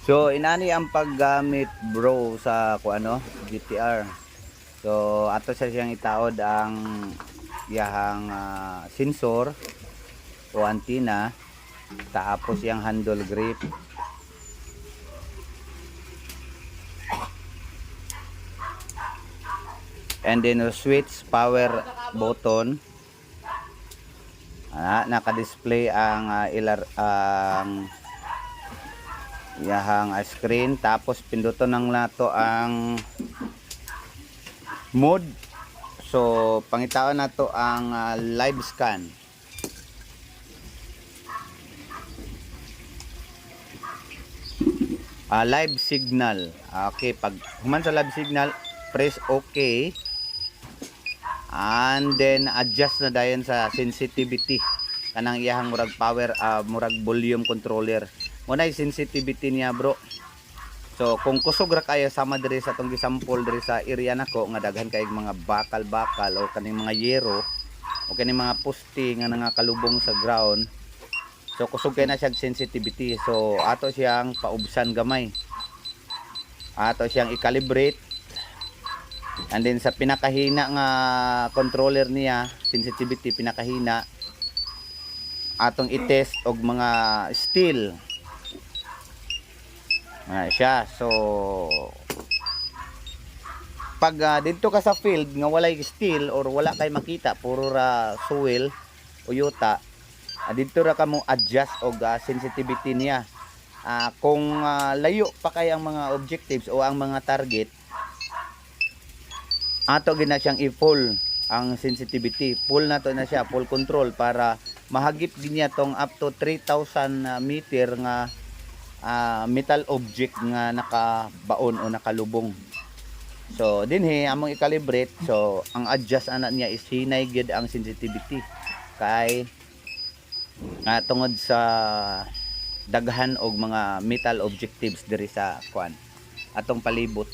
So inani ang paggamit bro sa kuano GTR. So ato sa siyang itaod ang iyahang sensor o antenna, tapos yung handle grip, and then switch power button. Naka-display ang iyahang screen, tapos pinduton ng nato ang mode. So pangitawan nato ang live scan. Live signal. Okay, pag human sa live signal, press OK. And then adjust na dayon sa sensitivity kanang iyahang murag power, murag volume controller. Muna yung sensitivity niya bro. So kung kusog ra kayo sama diri sa tong gisample diri sa area nako nga daghan kay mga bakal-bakal o kaning mga yero o kaning mga poste nga nangakalubong sa ground. So kusog kay na siya sensitivity. So ato siyang paubsan gamay. Ato siyang i-calibrate. And then sa pinakahina nga controller niya, sensitivity pinakahina, atong i-test og mga steel. Siya. So pag dito ka sa field nga walay steel or wala kay makita, puro ra soil o yuta, dito ra ka mo adjust og sensitivity niya. Kung layo pa kay ang mga objectives o ang mga target, ato gina siyang i-full ang sensitivity. Full na to na siya, full control para mahagip din niya tong up to 3,000 meter nga metal object nga nakabaon o nakalubong. So dinhi among i-calibrate. So ang adjust ana niya is hinay gyud ang sensitivity kay tungod sa daghan og mga metal objectives diri sa kuan atong palibot.